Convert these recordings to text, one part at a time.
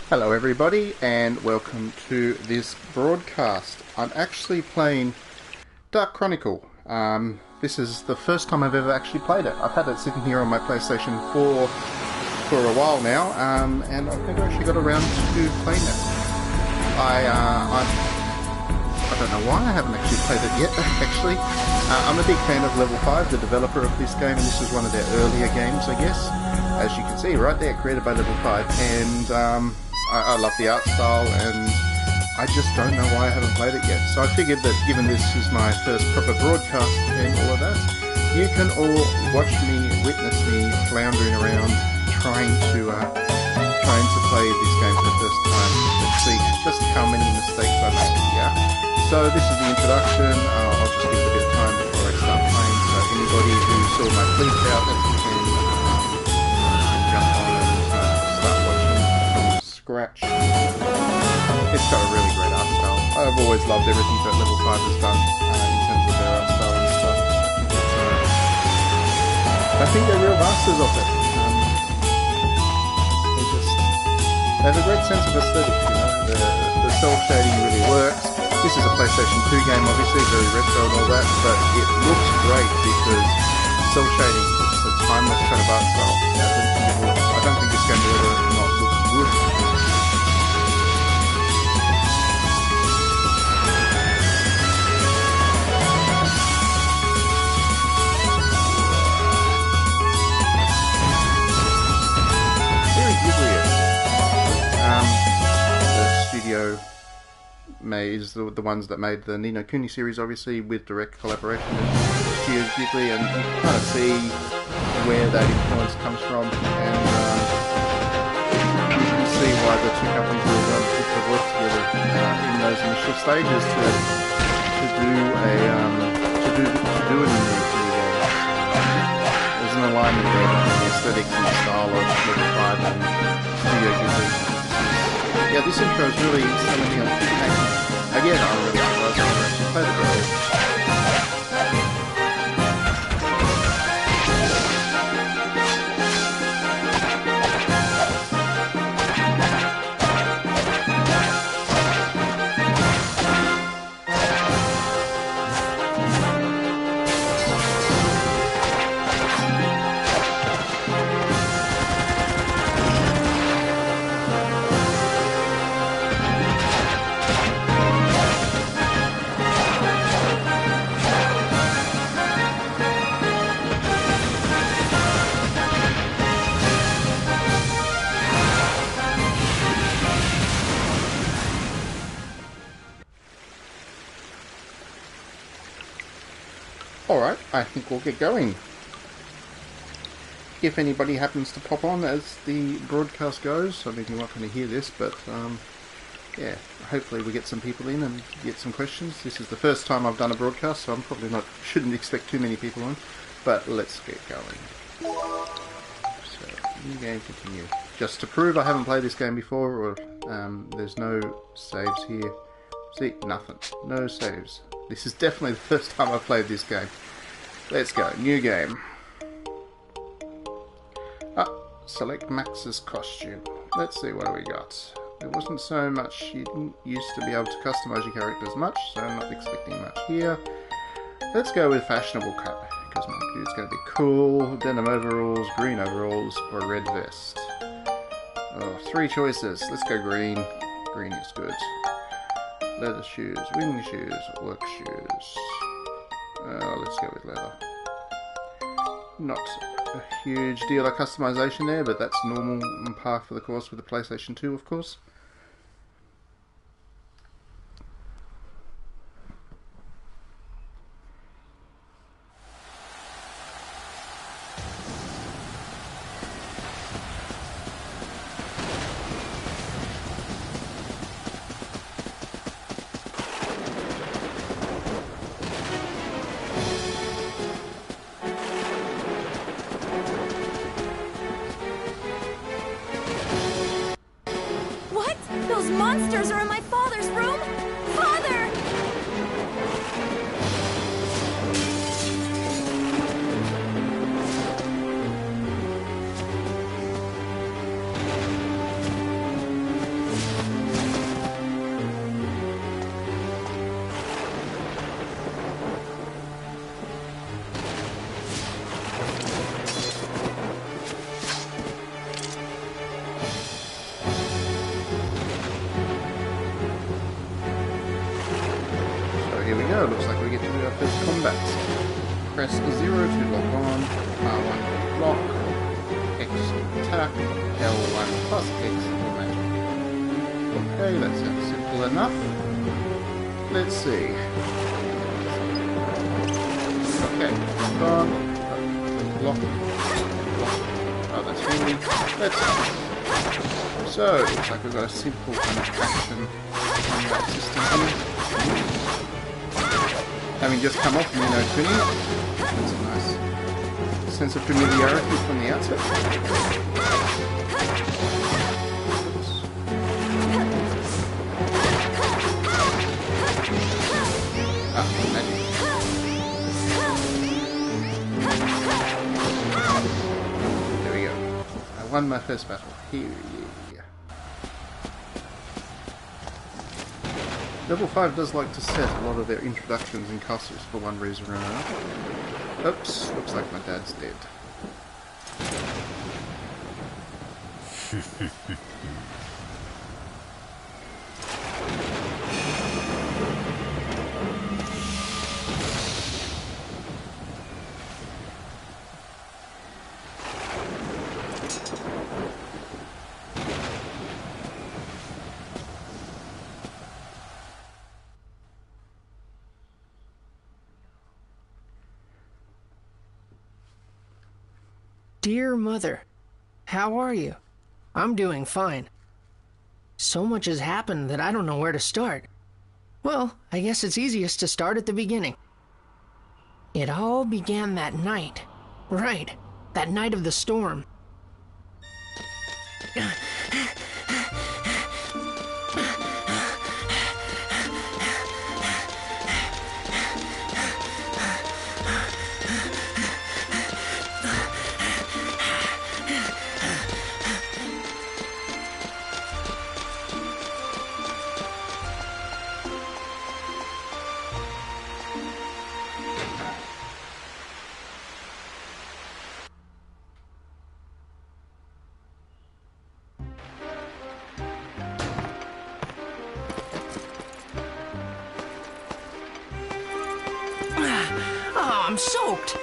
Hello everybody and welcome to this broadcast. I'm actually playing Dark Chronicle. This is the first time I've ever actually played it. I've had it sitting here on my PlayStation 4 for a while now, and I've never actually got around to playing it. I don't know why I haven't actually played it yet, actually. I'm a big fan of Level 5, the developer of this game, and this is one of their earlier games, I guess. As you can see, right there, created by Level 5, and I love the art style, and I just don't know why I haven't played it yet. So I figured that given this is my first proper broadcast and all of that, you can all watch me, witness me floundering around, trying to play this game for the first time. Let's see just how many mistakes I make here. So this is the introduction. I'll just give it a bit of time before I start playing. So anybody who saw my bleep out, that can jump on and start watching from scratch. It's got a really great art style. I've always loved everything that Level 5 has done in terms of their art style and stuff. I think they're real masters of it. They have a great sense of aesthetic, you know. The cell shading really works. This is a PlayStation 2 game, obviously, very retro and all that, but it looks great because cell shading, it's a timeless kind of art style. I don't think this game will ever not look good. Very Ghibli-esque. The studio is the ones that made the Ni no Kuni series, obviously, with direct collaboration with Studio Ghibli, and you can kind of see where that influence comes from, and you can see why the two companies really wanted to work together in those initial stages to do a new game. There's an alignment there between the aesthetics and the style of Level 5 and Studio Ghibli. Yeah, this intro is really selling me on action. Again, I'm really surprised I've actually played it earlier. Alright, I think we'll get going. If anybody happens to pop on as the broadcast goes, I mean, you're not going to hear this, but yeah, hopefully we get some people in and get some questions. This is the first time I've done a broadcast, so I'm probably shouldn't expect too many people on, but let's get going. So, new game, continue. Just to prove I haven't played this game before, or there's no saves here. See, nothing. No saves. This is definitely the first time I've played this game. Let's go. New game. Select Max's costume. Let's see, what do we got? There wasn't so much. You didn't used to be able to customize your characters much, so I'm not expecting much here. Let's go with fashionable cut, because my dude's going to be cool. Denim overalls, green overalls, or red vest. Oh, 3 choices. Let's go green. Green is good. Leather shoes, wing shoes, work shoes. Let's go with leather. Not a huge deal of customization there, but that's normal and par for the course with the PlayStation 2, of course. Those monsters are in my father's room! Father! go. Looks like we get to do our first combats. Press 0 to lock on, R1 to block, X to attack, L1 plus X for magic. Okay, that sounds simple enough. Let's see. Okay, on, block, block. Oh, that's really. Let's go. So, looks like we've got a simple kind of action on that system here. Having just come off Nino Kuni, that's a nice sense of familiarity from the outset. Oops. Ah, magic. There we go. I won my first battle. Here. Level 5 does like to set a lot of their introductions in castles for one reason or another. Oops, looks like my dad's dead. Dear Mother, how are you? I'm doing fine. So much has happened that I don't know where to start. Well, I guess it's easiest to start at the beginning. It all began that night. Right, that night of the storm. I'm soaked!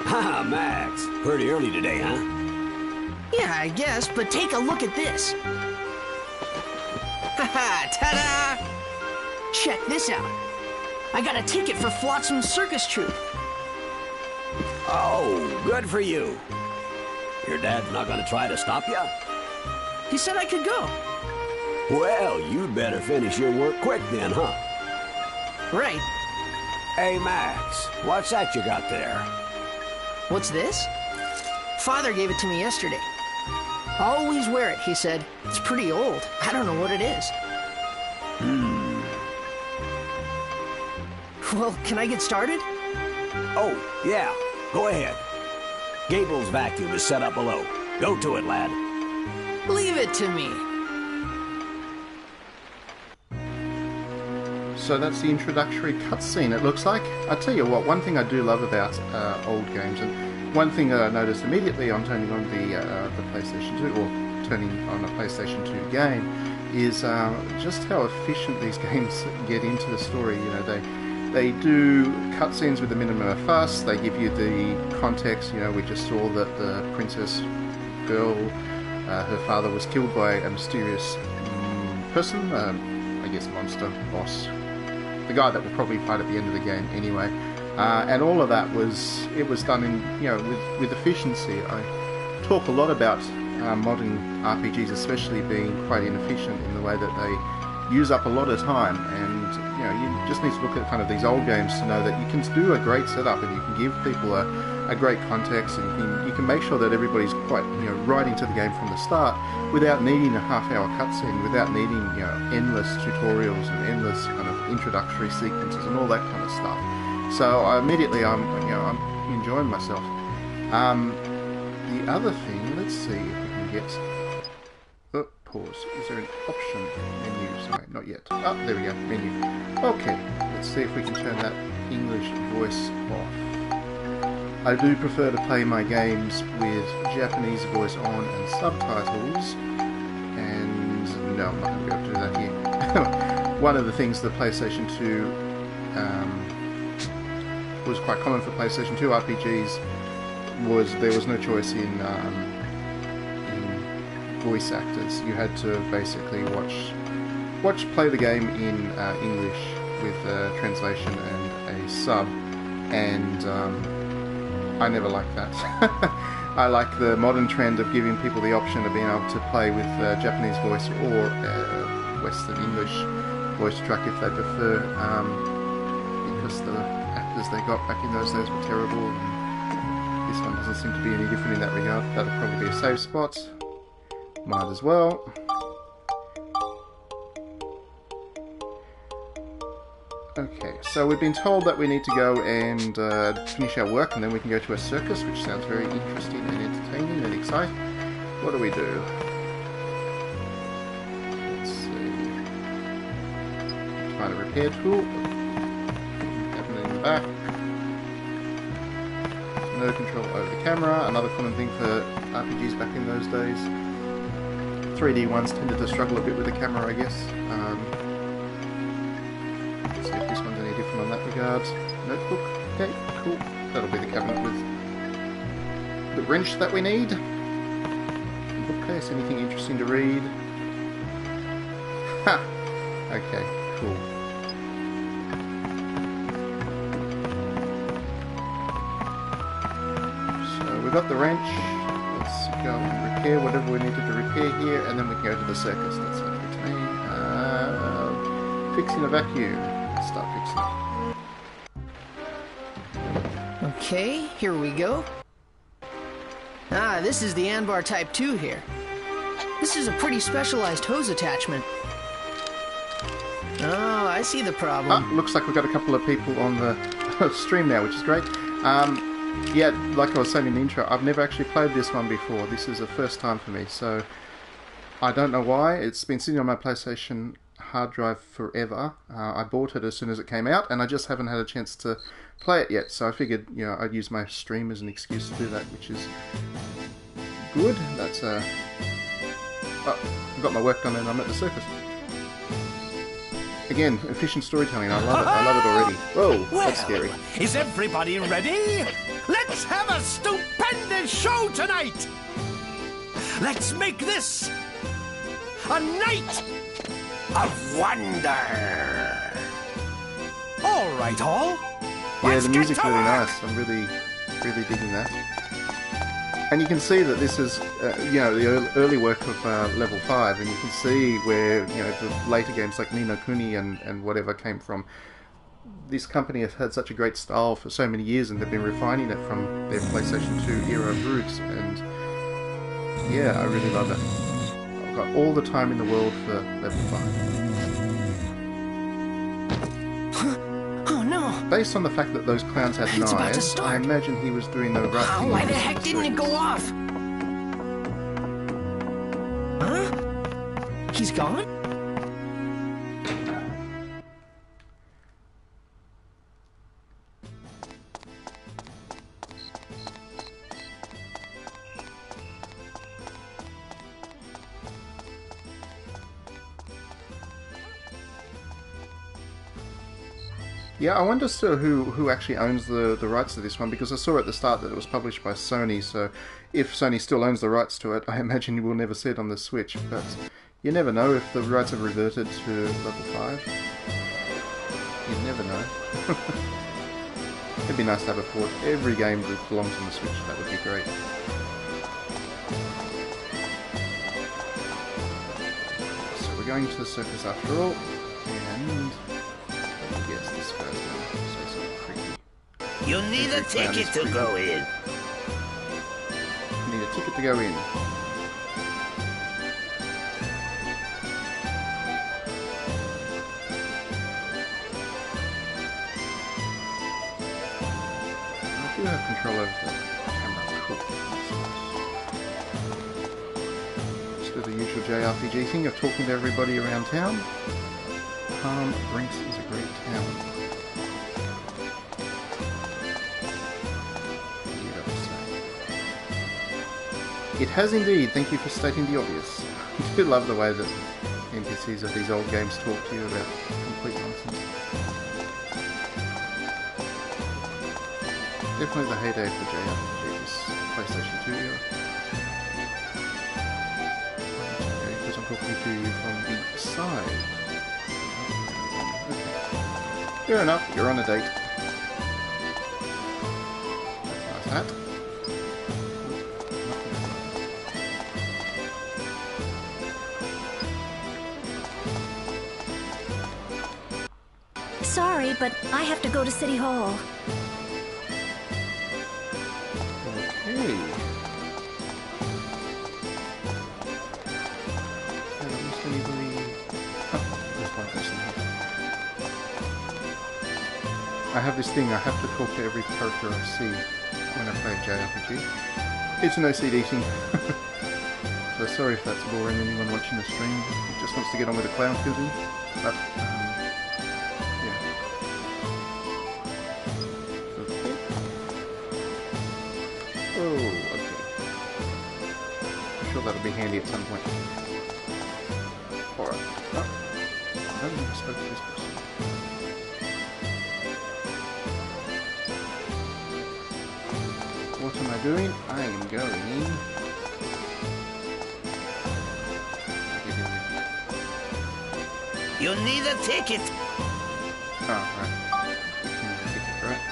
Haha, Max. Pretty early today, huh? Yeah, I guess, but take a look at this. Haha, ta-da! Check this out. I got a ticket for Flotsam's circus troupe. Oh, good for you. Your dad's not gonna try to stop you? He said I could go. Well, you'd better finish your work quick then, huh? Right. Hey, Max, what's that you got there? What's this? Father gave it to me yesterday. Always wear it, he said. It's pretty old. I don't know what it is. Well, can I get started? Oh, yeah. Go ahead. Gable's vacuum is set up below. Go to it, lad. Leave it to me. So that's the introductory cutscene, it looks like. I tell you what, one thing I do love about old games, and one thing that I noticed immediately on turning on the PlayStation 2, or turning on a PlayStation 2 game, is just how efficient these games get into the story. You know, they do cutscenes with a minimum of fuss. They give you the context. You know, we just saw that the princess girl, her father was killed by a mysterious person, I guess monster, boss. The guy that will probably fight at the end of the game anyway, and all of that was done in with efficiency. I talk a lot about modern RPGs, especially being quite inefficient in the way that they use up a lot of time, and you just need to look at kind of these old games to know that you can do a great setup and you can give people a great context, and you can make sure that everybody's quite right into the game from the start without needing a half-hour cutscene, without needing endless tutorials and endless kind of introductory sequences and all that kind of stuff. So I'm enjoying myself. The other thing, let's see if we can get. Oh, pause. Is there an option menu? Sorry, not yet. Oh, there we go. Menu. Okay. Let's see if we can turn that English voice off. I do prefer to play my games with Japanese voice on and subtitles, and No, I'm not going to be able to do that here. One of the things the PlayStation 2 was quite common for PlayStation 2 RPGs was there was no choice in voice actors. You had to basically play the game in English with translation and a sub, and I never liked that. I like the modern trend of giving people the option of being able to play with Japanese voice or Western English voice track if they prefer, because the actors they got back in those days were terrible, and this one doesn't seem to be any different in that regard. That'll probably be a save spot. Might as well. Okay, so we've been told that we need to go and finish our work, and then we can go to a circus, which sounds very interesting and entertaining and exciting. What do we do? Let's see. Find a repair tool. Cabinet in the back. No control over the camera. Another common thing for RPGs back in those days. 3D ones tended to struggle a bit with the camera, I guess. Let's see if this one's any different on that regard. Notebook. Okay, cool. That'll be the cabinet with the wrench that we need. Bookcase. Anything interesting to read? Ha! Okay, cool. So we've got the wrench. Let's go and repair whatever we needed to repair here, and then we can go to the circus. That sounds good to me. Fixing a vacuum. Let's start fixing it. Okay, here we go. Ah, this is the Anbar Type 2 here. This is a pretty specialized hose attachment. Oh, I see the problem. Ah, looks like we've got a couple of people on the stream now, which is great. Yeah, like I was saying in the intro, I've never actually played this one before. This is the first time for me, so I don't know why. It's been sitting on my PlayStation hard drive forever. I bought it as soon as it came out, and I just haven't had a chance to play it yet. So I figured, you know, I'd use my stream as an excuse to do that, which is good. That's oh, I've got my work done and I'm at the circus. Again, efficient storytelling. I love it. I love it already. Whoa, that's scary. Is everybody ready? Let's have a stupendous show tonight! Let's make this a night of wonder! All right, all. Yeah, the music's really nice. I'm really digging that. And you can see that this is, you know, the early work of Level 5, and you can see where, you know, the later games like Ni no Kuni and whatever came from. This company has had such a great style for so many years, and they've been refining it from their PlayStation 2 era roots, and yeah, I really love it. I've got all the time in the world for Level 5. Oh no! Based on the fact that those clowns had It's about to knives, start. I imagine he was doing the right thing. Why the heck didn't it go off? Huh? He's gone? Yeah, I wonder still who actually owns the rights to this one, because I saw at the start that it was published by Sony, so if Sony still owns the rights to it, I imagine you will never see it on the Switch, but you never know if the rights have reverted to Level 5. You never know. It'd be nice to have a port. Every game that belongs on the Switch, that would be great. So we're going to the circus after all, and yes, this guy's going to say something creepy. You need a ticket to go in. Need a ticket to go in. I do have control over the camera. Cool. Let's do the usual JRPG thing of talking to everybody around town. Palm Brinks is a great town. It has indeed. Thank you for stating the obvious. I do love the way that NPCs of these old games talk to you about complete nonsense. Definitely the heyday for JRPGs, PlayStation 2 era. Because I'm talking to you from the side. Okay. Fair enough, you're on a date. That's a nice hat. Sorry, but I have to go to City Hall. Okay. I have this thing, I have to talk to every character I see when I play a JRPG. It's an OCD thing. So sorry if that's boring anyone watching the stream who just wants to get on with the clown killing. But, yeah. Okay. Oh, okay. I'm sure that'll be handy at some point. Alright. Oh, I don't think I spoke to this person. What am I doing? I am going... You need a ticket. Oh, right. Ticket, right?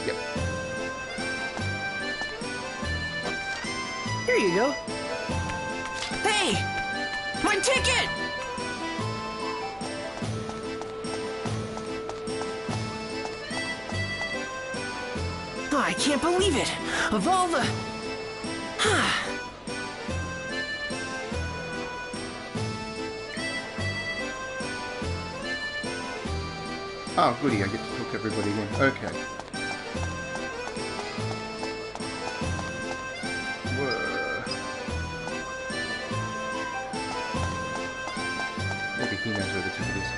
Yep. Here you go. Hey! My ticket! Oh, I can't believe it! Of all the... Oh, goody, I get to talk to everybody again. Okay. Whoa. Maybe he knows where the ticket is.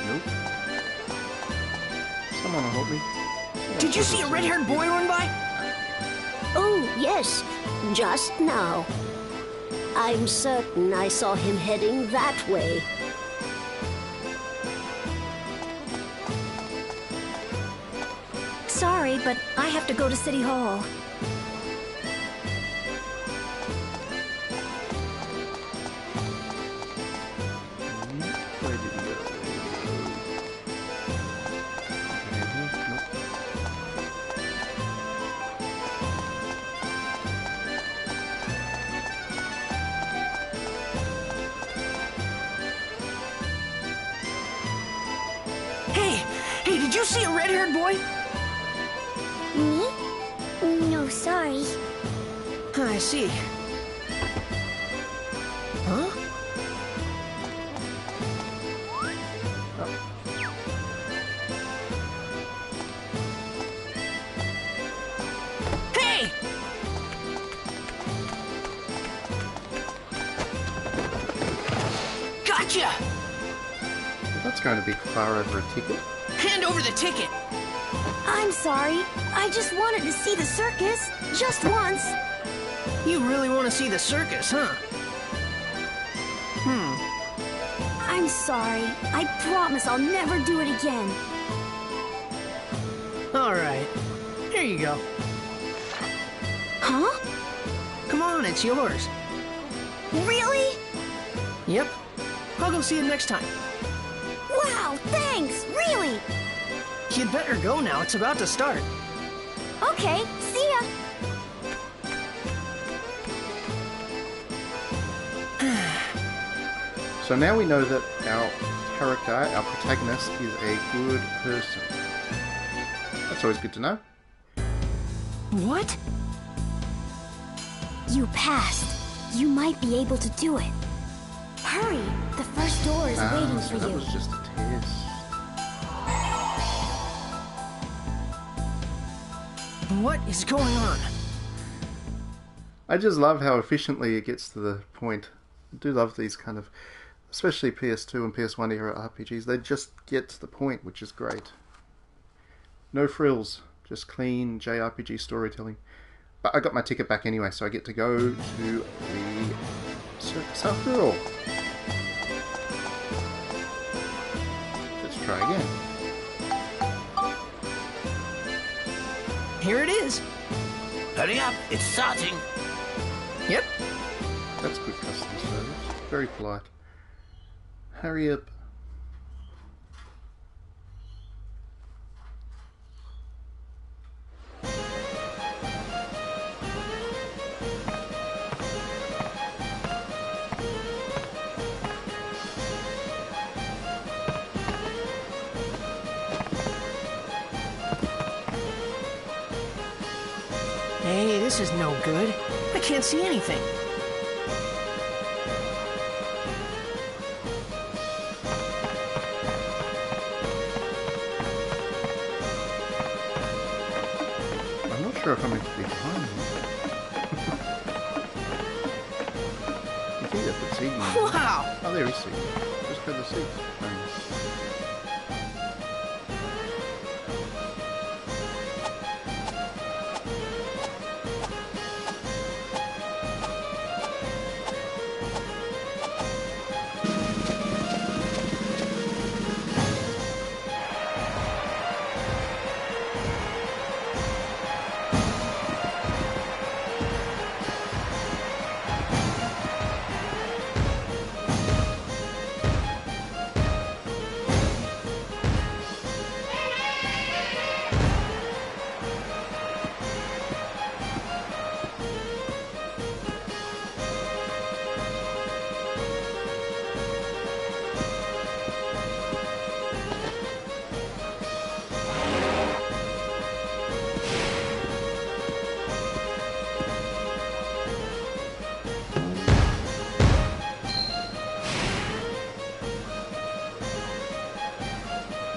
Nope. Someone will help me. Did you see a red-haired boy run by? Oh, yes. Just now. I'm certain I saw him heading that way. Sorry, but I have to go to City Hall. Where did he go? Nope. Hey, did you see a red-haired boy? Me? No, sorry. I see. Huh? Hey! Gotcha! That's going to be far over a ticket. Hand over the ticket. I'm sorry. I just wanted to see the circus. Just once. You really want to see the circus, huh? I'm sorry. I promise I'll never do it again. All right. Here you go. Huh? Come on, it's yours. Really? Yep. I'll go see you next time. Wow, thanks. Really? You'd better go now. It's about to start. Okay, see ya. So now we know that our character, our protagonist, is a good person. That's always good to know. What? You passed. You might be able to do it. Hurry. The first door is waiting So for that you. was just a test. What is going on? I just love how efficiently it gets to the point. I do love these kind of, especially PS2 and PS1 era RPGs. They just get to the point, which is great. No frills, just clean JRPG storytelling. But I got my ticket back anyway, so I get to go to the circus after all. Let's try again. Here it is. Hurry up, it's starting. Yep. That's good customer service. Very polite. Hurry up. Hey, this is no good. I can't see anything. I'm not sure if I'm meant to be behind him. You think that the seat? Wow! Oh, there is seat. Just go to the seat.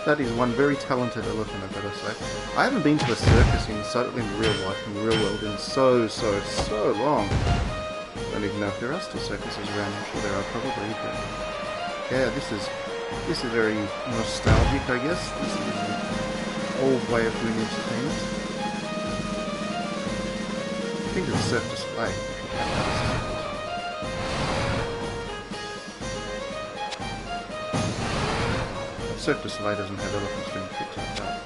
That is one very talented elephant, I've got to say. I haven't been to a circus in real life, in the real world, in so long. I don't even know if there are still circuses around. I'm sure there are probably, but yeah, this is very nostalgic, I guess. This is an old way of doing entertainment. I think it's a surf display. Cirque du Soleil doesn't have elephants doing tricks like that.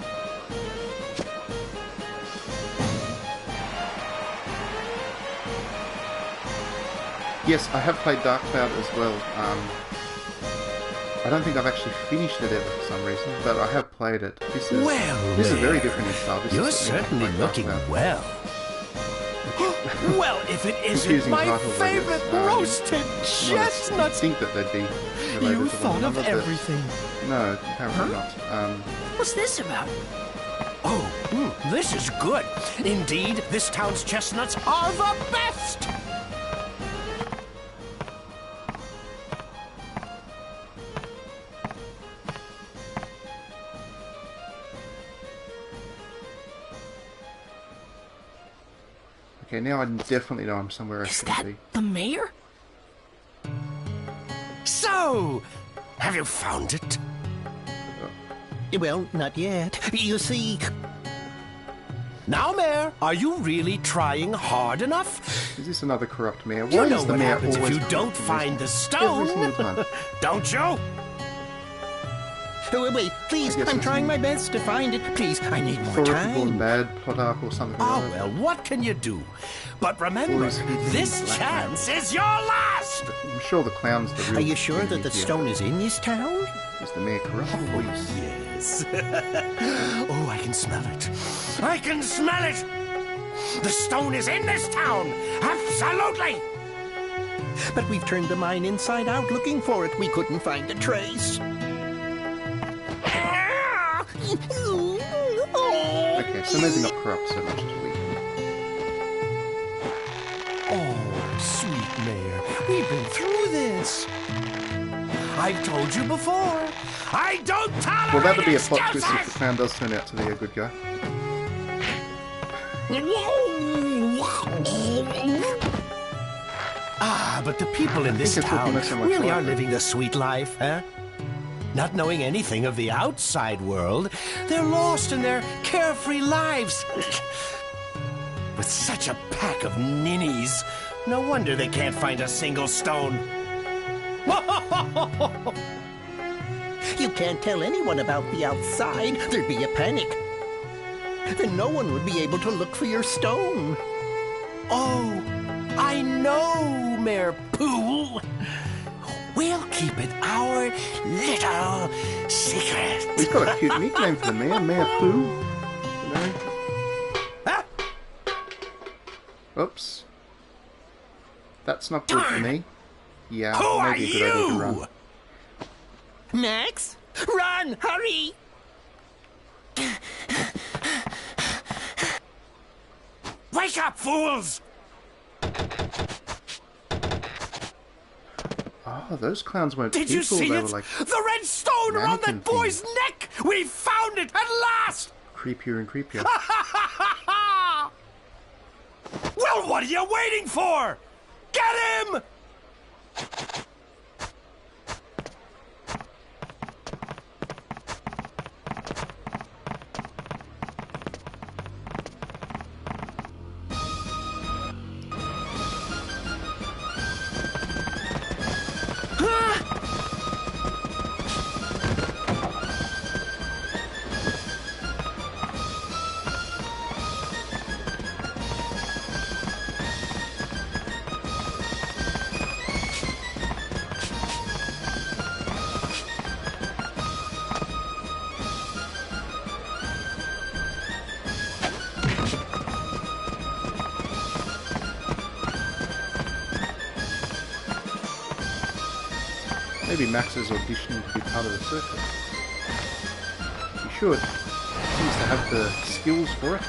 Yes, I have played Dark Cloud as well. I don't think I've actually finished it ever for some reason, but I have played it. This is very different in style. You're certainly looking well. Well, if it isn't my titles, favorite roasted chestnut! I think that they'd be related You to thought one of another, everything. No, apparently not. What's this about? Oh, this is good. Indeed, this town's chestnuts are the best! Okay, now I definitely know I'm somewhere I Is shouldn't that be. the mayor? So, have you found it? Well, not yet. You see... Now, Mayor, are you really trying hard enough? Is this another corrupt mayor? You Why know is the what mayor happens if always you don't corrupt? find the Every stone, single time. don't you? Oh, wait, please, I guess I'm it's trying me. my best to find it. Please, I need more Horrible and time. bad plot arc or something Ah, like that. well, what can you do? But remember, Boys, this black chance is your last! I'm sure the clown's the real Are you sure that enemy the here. stone is in this town? Is the mayor corrupt? Please. Yes. Oh, I can smell it. I can smell it! The stone is in this town! Absolutely! But we've turned the mine inside out looking for it. We couldn't find a trace. Okay, so maybe not corrupt so much as weak. Oh, sweet Mayor, we've been through this. I've told you before. I don't tolerate Well, that'll be a plot twist if the excuses! clown does turn out to be a good guy. Ah, but the people in this it's looking town like so much really are lighter. living the sweet life, huh? Not knowing anything of the outside world, they're lost in their carefree lives. With With such a pack of ninnies, no wonder they can't find a single stone. You can't tell anyone about the outside. There'd be a panic. Then no one would be able to look for your stone. Oh, I know, Mayor Pooh. We'll keep it our little secret. We've got a cute nickname for the mayor, Mayor Pooh. You know? Ah! Oops. That's not good for me. Yeah, Who are maybe a good idea to run. you? Max, run! Hurry! Wake up, fools! Oh, those clowns weren't Did people. you see They it? were like The red stone around mannequin that boy's things. neck! We found it at last! creepier and creepier. Well, what are you waiting for? Get him! Maybe Max is auditioning to be part of the circus. He should. He seems to have the skills for it.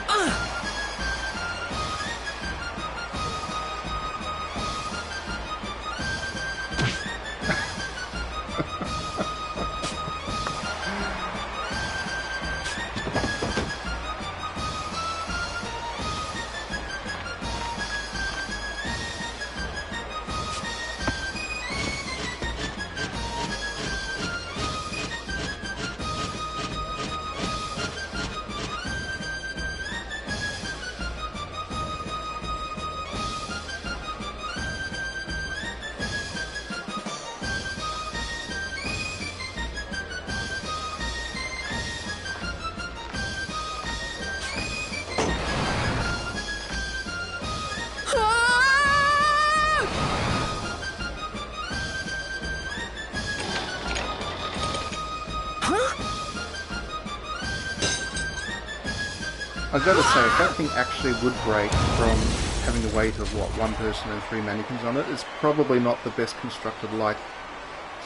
I've got to say, if that thing actually would break from having the weight of, what, one person and 3 mannequins on it, it's probably not the best constructed light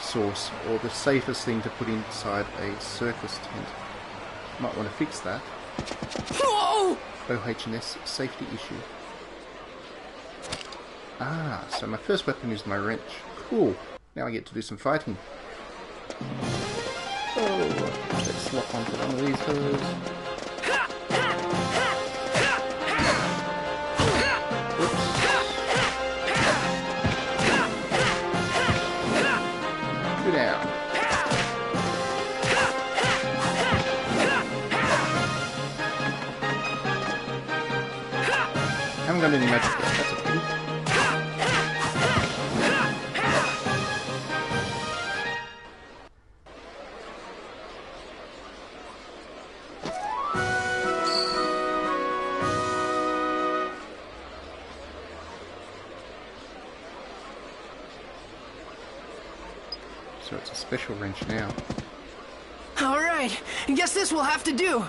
source, or the safest thing to put inside a circus tent. Might want to fix that. OH&S safety issue. Ah, so my first weapon is my wrench. Cool. Now I get to do some fighting. Oh, let's lock onto one of these fellas. Down. Haven't got any magic yet, that's a pity. So it's a special wrench now. All right, I guess this will have to do.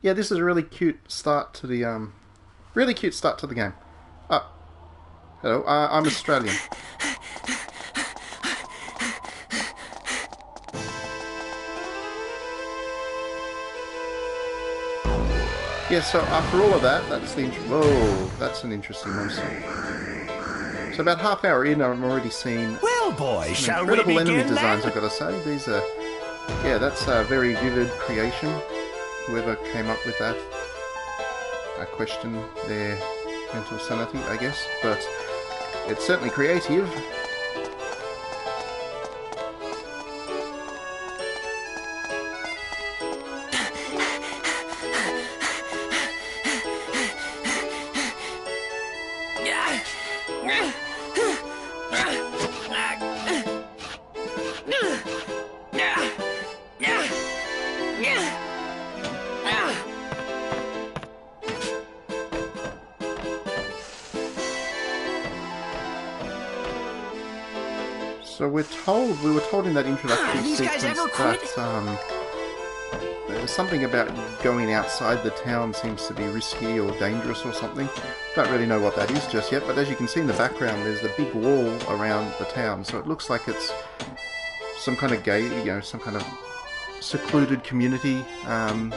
Yeah, this is a really cute start to the game. Oh, hello. I'm Australian. Yeah, so after all of that, that's the whoa, that's an interesting one. So about half hour in, I'm already seeing Well, boy, shall we incredible enemy begin designs. then? I've got to say, these are, yeah, that's a very vivid creation. Whoever came up with that, I question their mental sanity, I guess, but it's certainly creative. So we were told in that introductory These guys sequence ever quit? that there's something about going outside the town seems to be risky or dangerous or something. Don't really know what that is just yet, but as you can see in the background, there's a big wall around the town, so it looks like it's some kind of some kind of secluded community. And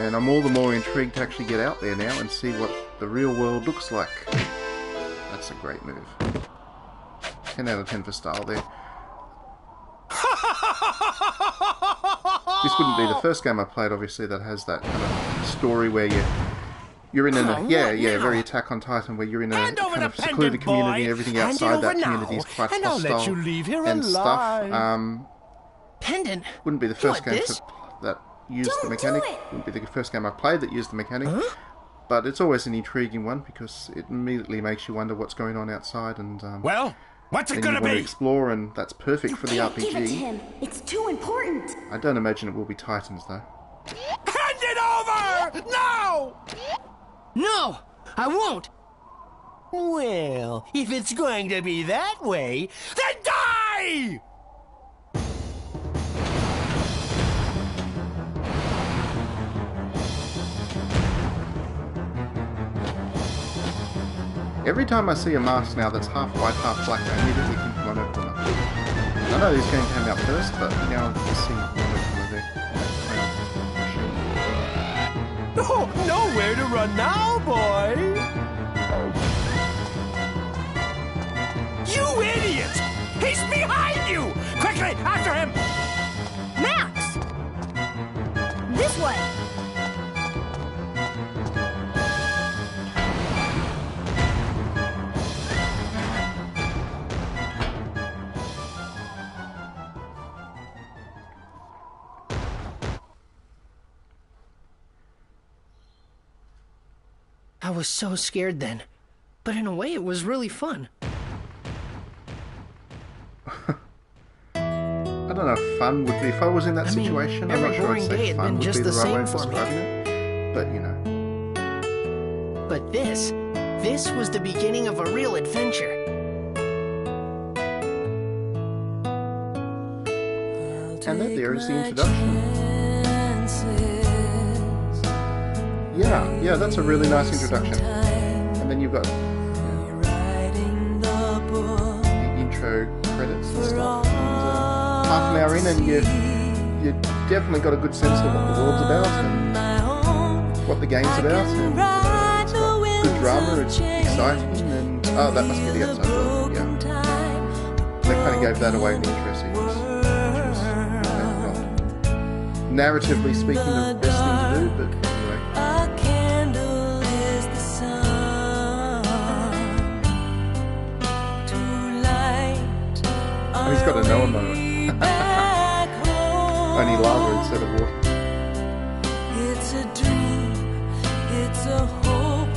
I'm all the more intrigued to actually get out there now and see what the real world looks like. That's a great move. 10 out of 10 for style there. This wouldn't be the first game I played, obviously, that has that kind of story where you're in a very Attack on Titan, where you're in a kind of secluded community and everything outside that community is quite hostile and stuff. Pendant? Wouldn't be the first game that used the Don't mechanic. do it! Wouldn't be the first game I played that used the mechanic. But it's always an intriguing one because it immediately makes you wonder what's going on outside, and Well, what's it then gonna you want to be? explore, and that's perfect for the Can't give it to RPG. him. It's too important. I don't imagine it will be Titans though. Hand it over! No! No! I won't! Well, if it's going to be that way, then die! Every time I see a mask now that's half white, half black, I immediately think of Monokuma. I know this game came out first, but now I can see Monokuma there. Oh, nowhere to run now, boy! You idiot! He's behind you! Quickly, after him! Max! This way! I was so scared then. But in a way, it was really fun. I don't know if fun would be if I was in that situation. I'm every not sure I'd boring day say had fun been would just be the the right way same of for me. describing it. But you know. But this was the beginning of a real adventure. And then there is the introduction. Yeah, that's a really nice introduction. And then you've got the intro credits and stuff. And, half an hour in, and you definitely got a good sense of what the world's about and what the game's about. And it's got good drama, it's exciting, and oh, that must be the outside world. Yeah, they kind of gave that away in the intro sequence, which is not narratively speaking the best thing to do, but anyway. Oh, he's got a Noah moment. Only lava instead of water. It's a dream, it's a hope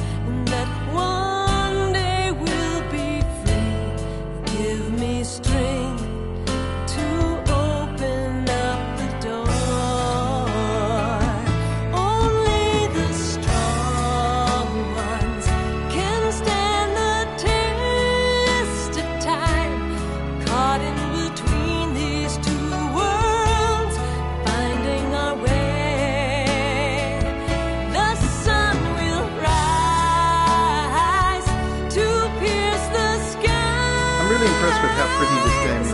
that one day we'll be free. Give me strength to open up the door. Only the strong ones can stand the test of time. Caught in between these two worlds, finding our way. The sun will rise to pierce the sky. I'm really impressed with how pretty this game is.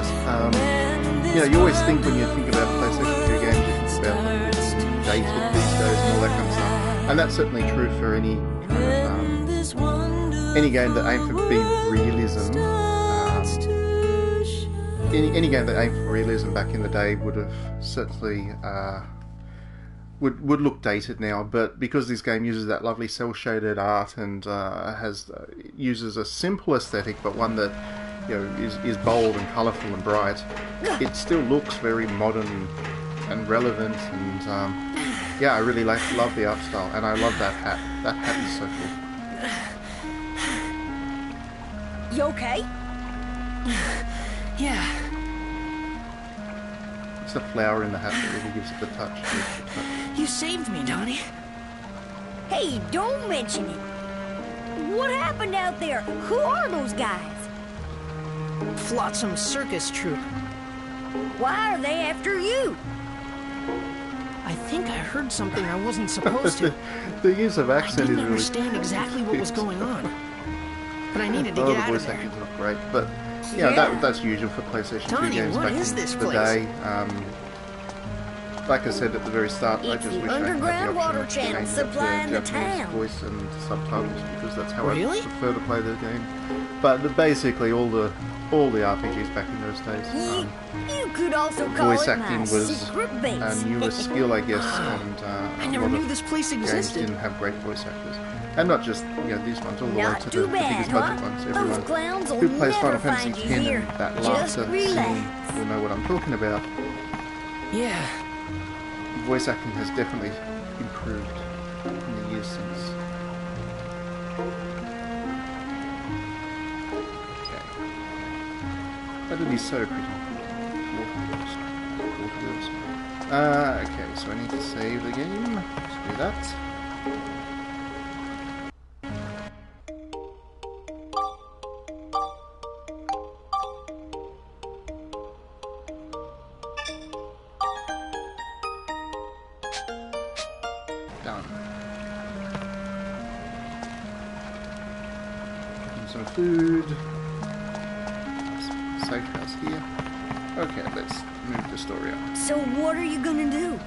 You always think when you think about PlayStation 2 games, you think about it's dated these days and all that kind of stuff. And that's certainly true for any kind of any game that aimed for being realism. Any game that aimed for realism back in the day would have certainly would look dated now, but because this game uses that lovely cel-shaded art and uses a simple aesthetic, but one that is bold and colourful and bright, it still looks very modern and relevant. And I really love the art style, and I love that hat. That hat is so cool. You okay? Yeah. It's the flower in the hat that really gives it the touch. You saved me, Donnie. Hey, don't mention it. What happened out there? Who are those guys? Flotsam Circus Troupe. Why are they after you? I think I heard something I wasn't supposed to. The use of I accent didn't is really... understand exactly what was going on. But I needed to Oh, get the out of voice there. acting's not great, but yeah, Yeah. that's usual for PlayStation 2 Donnie, games what back is in this the place? day. Like I said at the very start, I It's just the wish I had the underground option water of channel change up supplying the Japanese town. voice and subtitles because that's how Really? I prefer to play the game. But basically, all the RPGs back in those days. You could also call Voice it my acting was secret base. a newer skill, I guess, and I a never lot knew of this place games existed. didn't have great voice actors. And not just these ones, all the way Not to too the bad, biggest huh? budget ones. Those Everyone clowns will who plays never Final Fantasy find you X here. and that Just laughter relax. scene will know what I'm talking about. Yeah. Voice acting has definitely improved in the years since. Okay. That would be so pretty. Okay, so I need to save the game. Let's do that. Done. Some food. Safe house here. Okay, let's move the story on. So what are you gonna do?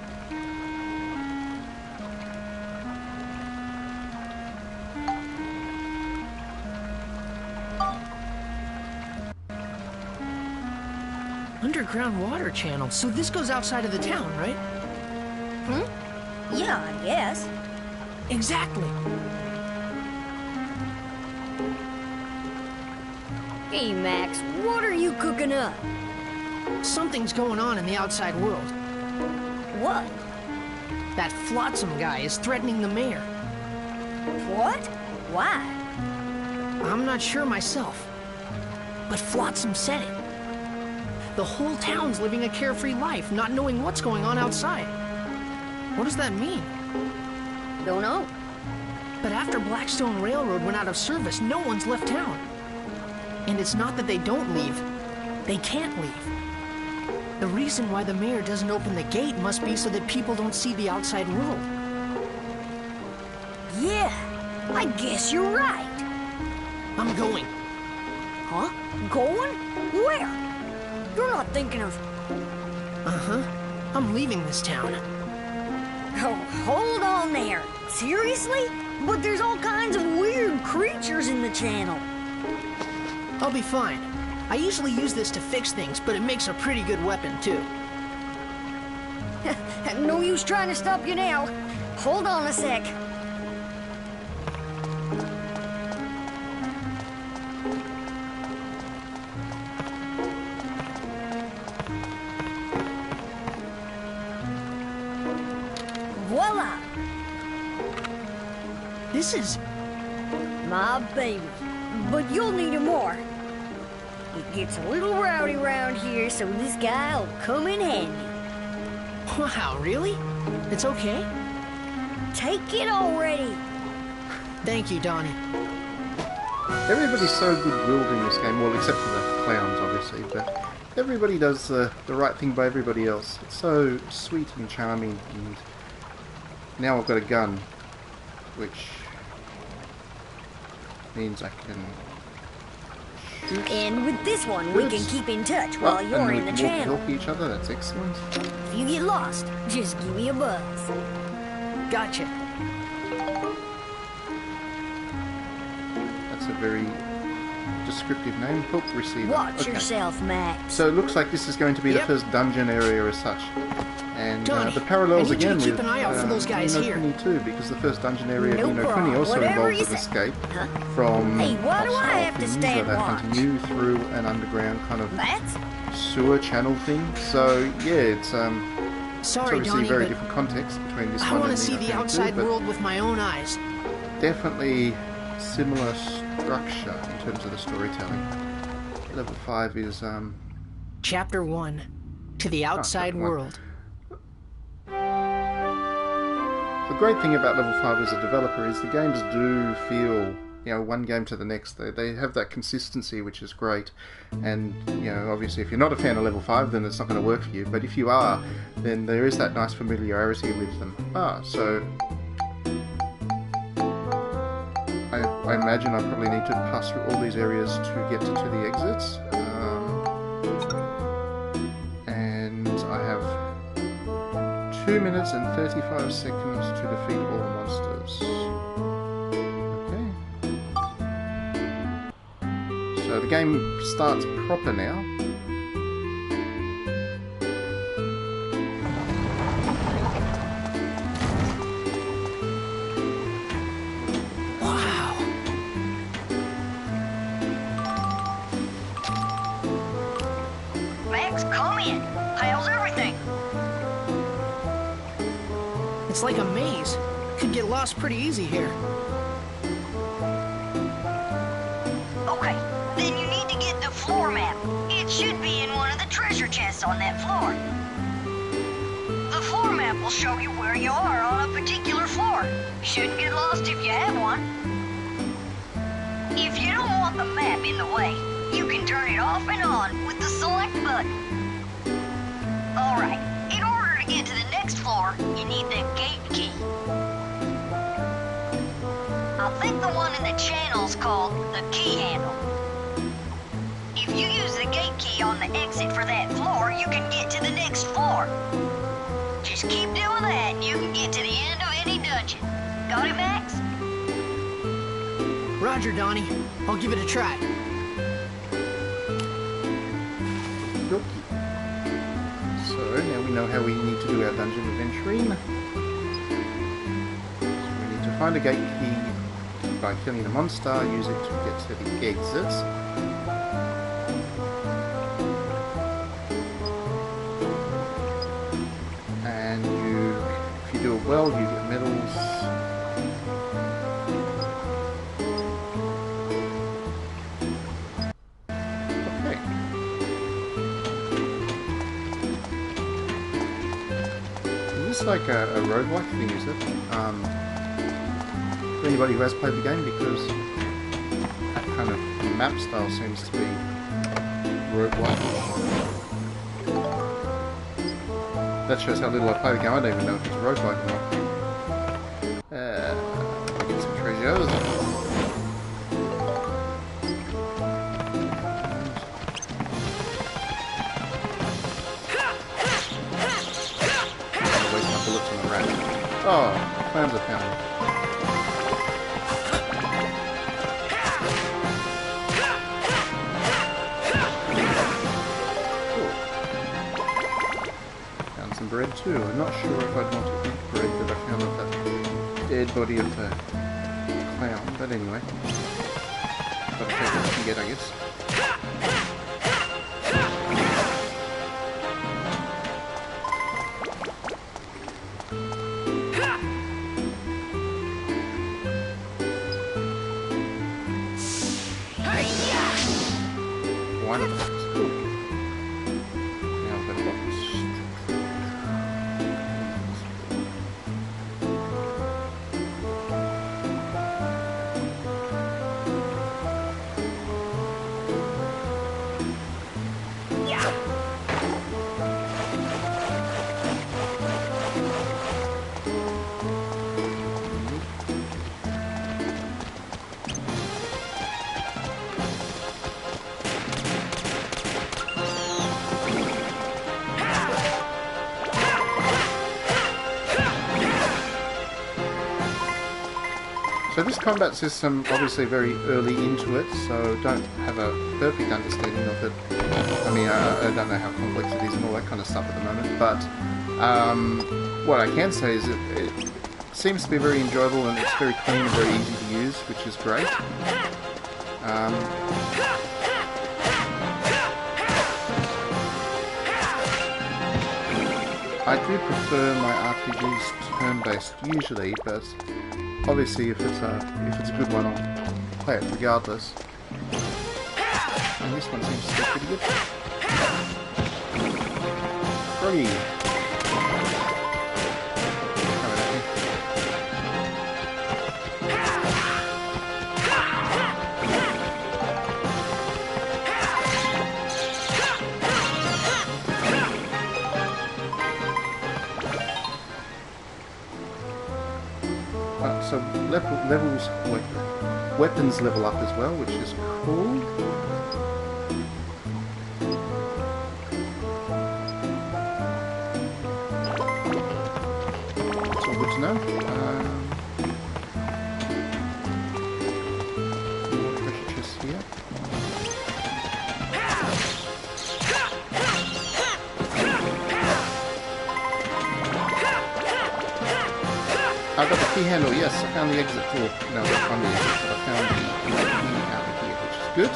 Underground water channel. So this goes outside of the town, right? Yeah, I guess. Exactly. Hey, Max, what are you cooking up? Something's going on in the outside world. What? That Flotsam guy is threatening the mayor. What? Why? I'm not sure myself. But Flotsam said it. The whole town's living a carefree life, not knowing what's going on outside. What does that mean? Don't know. But after Blackstone Railroad went out of service, no one's left town. And it's not that they don't leave. They can't leave. The reason why the mayor doesn't open the gate must be so that people don't see the outside world. Yeah, I guess you're right. I'm going. Huh? Going? Where? You're not thinking of... Uh-huh. I'm leaving this town. Oh, hold on there. Seriously? But there's all kinds of weird creatures in the channel. I'll be fine. I usually use this to fix things, but it makes a pretty good weapon, too. No use trying to stop you now. Hold on a sec. Voila! This is... My baby. But you'll need it more. It gets a little rowdy around here, so this guy'll come in handy. Wow, really? It's okay? Take it already. Thank you, Donnie. Everybody's so good-willed in this game, well, except for the clowns, obviously, but everybody does the right thing by everybody else. It's so sweet and charming, and now I've got a gun, which means I can shoot. And with this one, we can keep in touch while and you're we in the can channel. help each other, that's excellent. If you get lost, just give me a buzz. Gotcha. That's a very descriptive name. Help receiver. Watch Okay. yourself, Max. So it looks like this is going to be the Yep. first dungeon area as such. And Donnie, the parallels I need you to again keep with an eye out for those guys Ni no here. Kuni too, because the first dungeon area No of Ni no Kuni problem. also Whatever involves you an say. escape Huh? from Hey, why do I hostile have to things stand that are watch? hunting you through an underground kind of That's... sewer channel thing. So yeah, it's Sorry, obviously Donnie, very but different context between this I one want and to see Ni no the Kuni outside 2, but world with my own eyes. definitely similar structure in terms of the storytelling. Level 5 is Chapter 1. To the outside Chapter 1. world. The great thing about Level 5 as a developer is the games do feel, you know, one game to the next. They have that consistency, which is great. And, you know, obviously if you're not a fan of Level 5, then it's not going to work for you. But if you are, then there is that nice familiarity with them. So I imagine I probably need to pass through all these areas to get to the exits. And I have 2 minutes and 35 seconds to defeat all the monsters. Okay. So the game starts proper now. Max, come in. How's everything? It's like a maze. Could get lost pretty easy here. Okay, then you need to get the floor map. It should be in one of the treasure chests on that floor. The floor map will show you where you are on a particular floor. Shouldn't get lost if you have one. If you don't want the map in the way, you can turn it off and on with the select button. Alright, in order to get to the next floor, you need the gate key. I think the one in the channel's called the key handle. If you use the gate key on the exit for that floor, you can get to the next floor. Just keep doing that and you can get to the end of any dungeon. Got it, Max? Roger, Donnie. I'll give it a try. Okie. So now we know how we need to do our dungeon adventuring. So we need to find a gate key by killing the monster, use it to get to the exits. And if you do it well, you get medals. Okay. Is this like a roguelike thing, is it? For anybody who has played the game, because that kind of map style seems to be roguelike. That shows how little I play the game. I don't even know if it's a roguelike or not. Get some treasures. I'm gonna waste my bullets on the rat. Oh, clams are found. Bread too. I'm not sure if I'd want to eat bread that I found off that dead body of the clown, but anyway. Gotta take what you can get, I guess. Wonderful. Cool. Now I've got a box. So this combat system, obviously very early into it, so don't have a perfect understanding of it. I mean, I don't know how complex it is and all that kind of stuff at the moment, but what I can say is it seems to be very enjoyable and it's very clean and very easy to use, which is great. I do prefer my RPGs turn-based usually, but obviously if it's a good one, play it regardless. And this one seems to be pretty good. Froggy! Coming at me. So levels, weapons level up as well, which is cool. That's all good to know. More treasure chests here. I got the key handle, yes, I found the exit door. No, I found the exit, but I found the key out of here, which is good.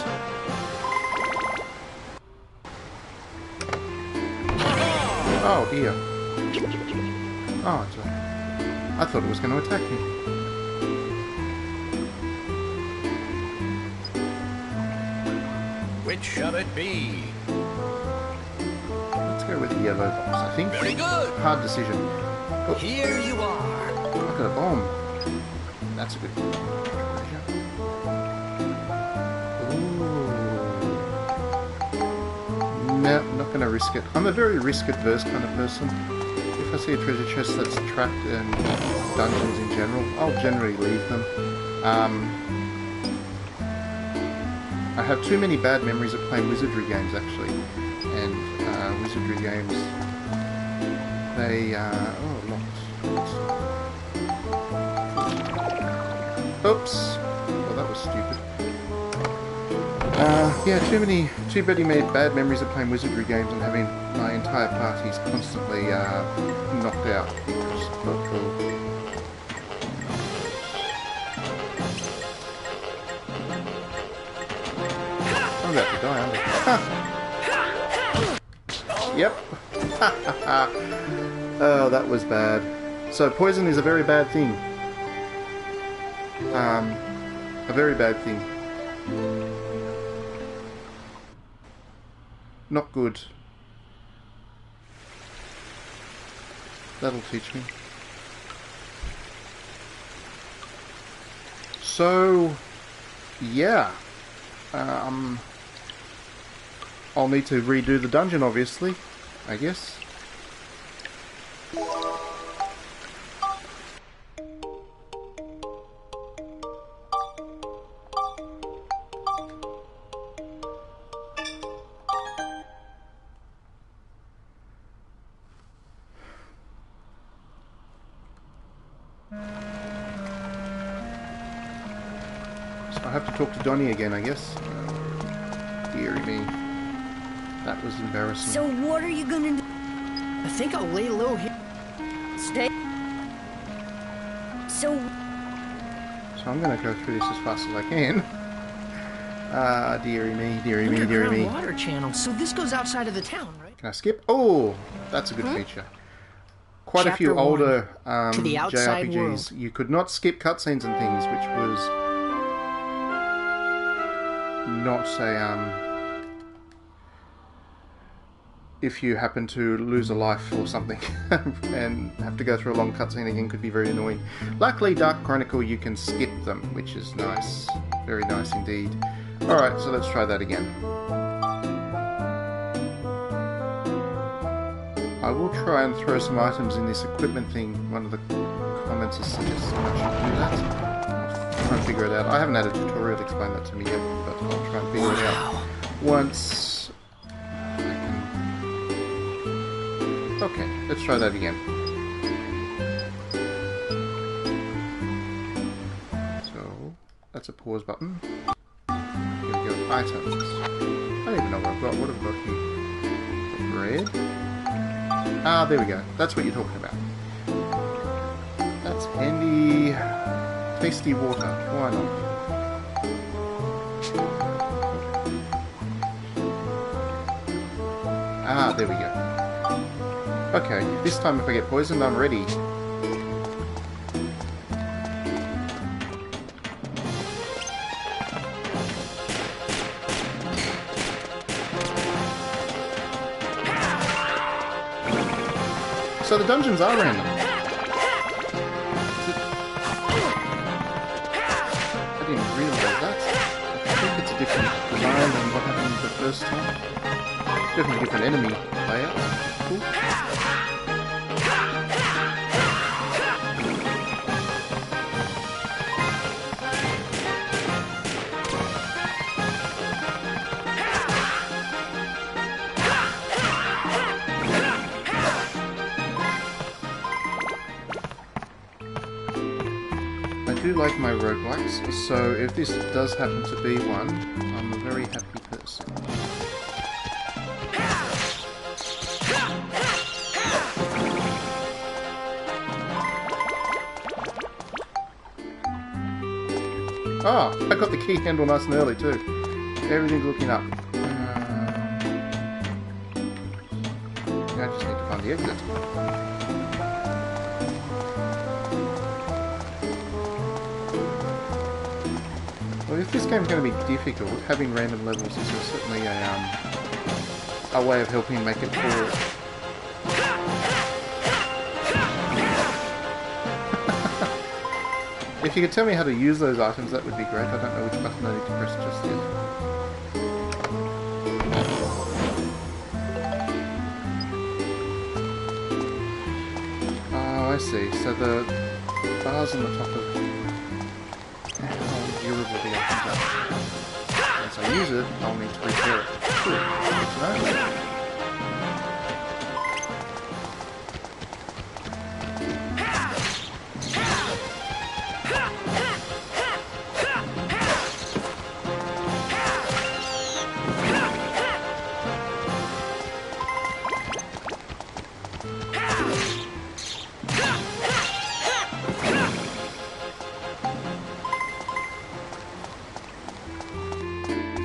Oh dear. Oh, it's I thought it was going to attack me. Which shall it be? Let's go with the yellow box, I think. Very good. Hard decision. Oh. Here you are. Look at a bomb. That's a good one. Ooh. No, not going to risk it. I'm a very risk-adverse kind of person. If I see a treasure chest that's trapped in dungeons in general, I'll generally leave them. I have too many bad memories of playing wizardry games, actually. And wizardry games, they... oh, locked. Oops. Well, that was stupid. Yeah, too many bad memories of playing wizardry games and having my entire parties constantly knocked out. I'm about to die, aren't I? Yep. Oh, that was bad. So poison is a very bad thing. A very bad thing. Not good. That'll teach me. So, yeah. I'll need to redo the dungeon, obviously, I guess. So I have to talk to Donnie again, I guess. Deary me. That was embarrassing. So what are you gonna do? I think I'll lay low here. Stay. So I'm going to go through this as fast as I can. Deary me, deary me, deary me. Underground water channel. So this goes outside of the town, right? Can I skip? Oh, that's a good feature. Quite a few Chapter 1, older to the outside JRPGs, world. you could not skip cutscenes and things, which was not if you happen to lose a life or something and have to go through a long cutscene again, could be very annoying. Luckily, Dark Chronicle, you can skip them, which is nice. Very nice indeed. Alright, so let's try that again. I will try and throw some items in this equipment thing. One of the comments has suggested I should do that. I'll try and figure it out. I haven't had a tutorial to explain that to me yet, but I'll try and figure it out once I can. Okay, let's try that again. So, that's a pause button. Here we go, items. I don't even know what I've got. What have I got here? Bread. Ah, there we go. That's what you're talking about. That's handy. Tasty water. Why not? Ah, there we go. Okay, this time if I get poisoned, I'm ready. So the dungeons are random. I didn't realise that. I think it's a different design than what happened the first time. Definitely different enemy layout. Cool. I do like my roguelikes, so if this does happen to be one, I'm a very happy person. Ah, I got the key handle nice and early too. Everything's looking up. I just need to find the exit. Well, if this game's going to be difficult, having random levels is certainly a way of helping make it cool. If you could tell me how to use those items, that would be great. I don't know which button I need to press just yet. Oh, I see. So the bars on the top of how durable the items are. Once I use it, I'll need to repair it. Cool. Good to know.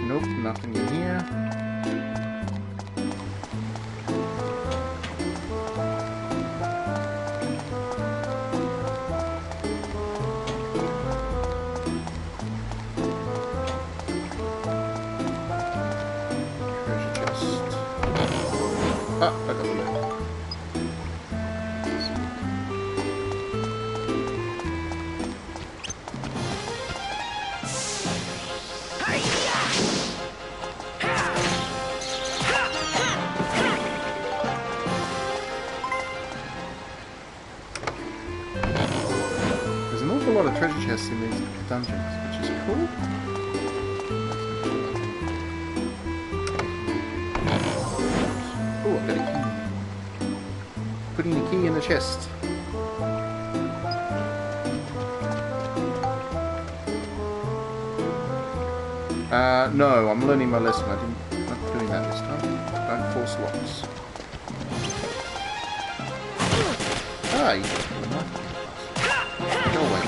Nope, nothing in here. Treasure chest. Ah, I got the There's an awful lot of treasure chests in these dungeons, which is cool. Oh, I've got a key. Putting the key in the chest. No, I'm learning my lesson. I'm not doing that this time. Don't force locks. Ah, you can put a knife in. Go away.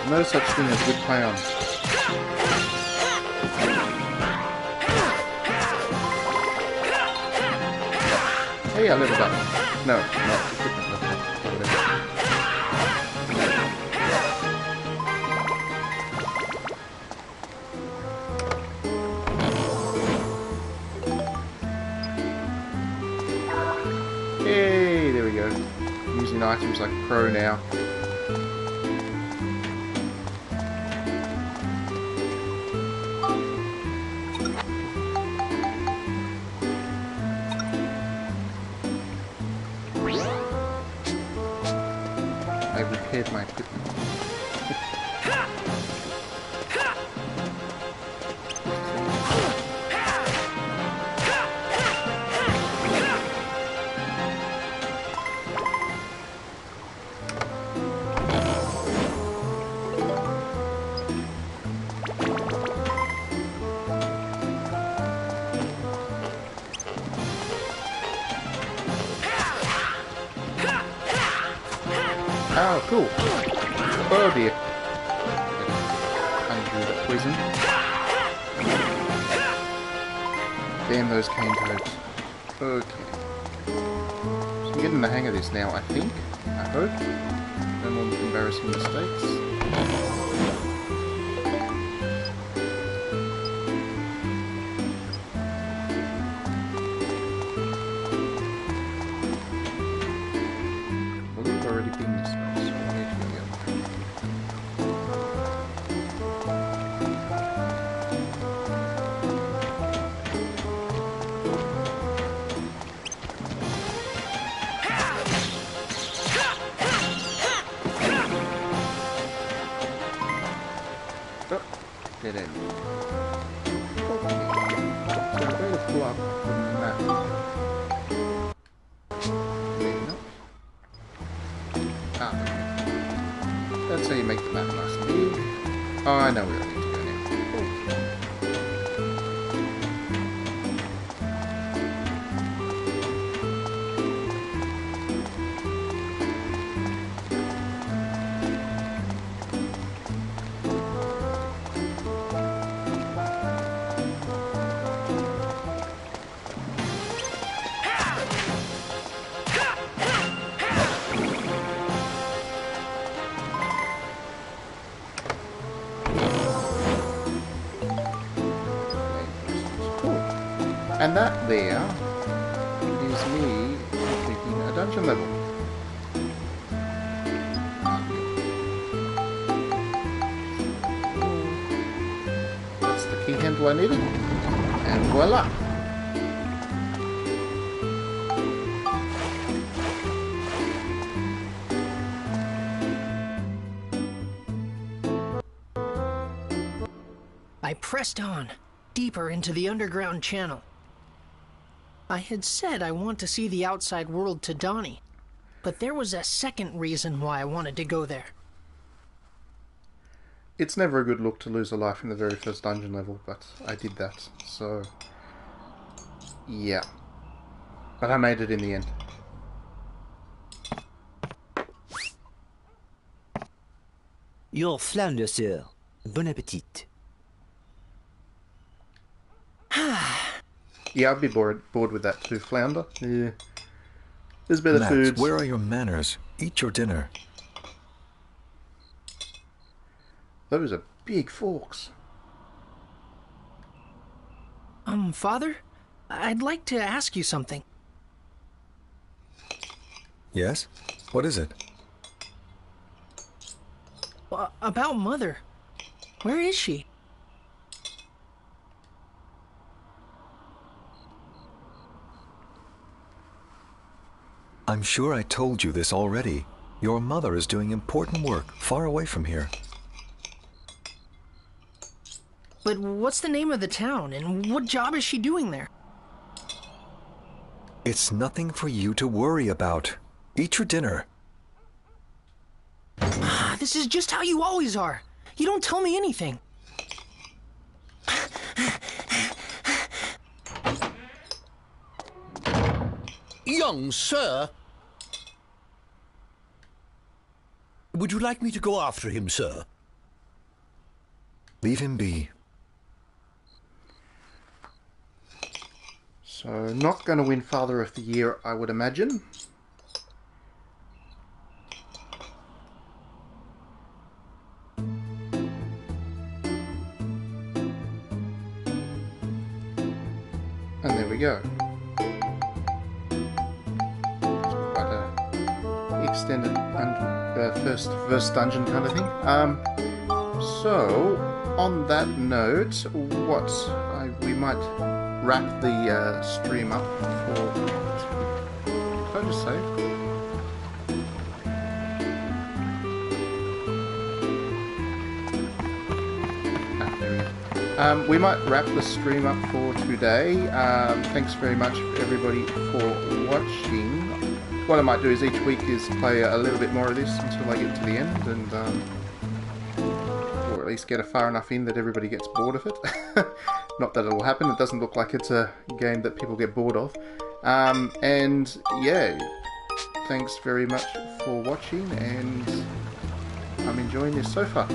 No such thing as good clowns. Hey, I leveled up. No, not equipment level up. Or whatever. Hey, there we go. Using items like a pro now. I repaired my equipment. Oh, cool. Oh dear. Undo the poison. Damn those cane toads. Okay. So I'm getting the hang of this now, I think. I hope. No more embarrassing mistakes. Dead end. So where to pull up the map? Maybe not. Ah, that's how you make the map nice and big. Oh, I know where I need to go now. And that there is me completing a dungeon level. That's the key handle I needed. And voila! I pressed on, deeper into the underground channel. I had said I want to see the outside world to Donnie, but there was a second reason why I wanted to go there. It's never a good look to lose a life in the very first dungeon level, but I did that, so... yeah. But I made it in the end. Your flounder, sir. Bon appetit. Yeah, I'd be bored with that too, flounder. Yeah. There's better Max, foods. where are your manners? Eat your dinner. Those are big forks. Father? I'd like to ask you something. Yes? What is it? About Mother. Where is she? I'm sure I told you this already. Your mother is doing important work far away from here. But what's the name of the town, and what job is she doing there? It's nothing for you to worry about. Eat your dinner. This is just how you always are. You don't tell me anything. Young sir? Would you like me to go after him, sir? Leave him be. So, not going to win Father of the Year, I would imagine. And there we go. Quite a extended first dungeon kind of thing. So, on that note, we might wrap the stream up for... Did I just save? There we go. We might wrap the stream up for today. Thanks very much everybody for watching. What I might do is each week is play a little bit more of this until I get to the end, and or at least get a far enough in that everybody gets bored of it. Not that it'll happen, it doesn't look like it's a game that people get bored of. And yeah, thanks very much for watching, and I'm enjoying this so far.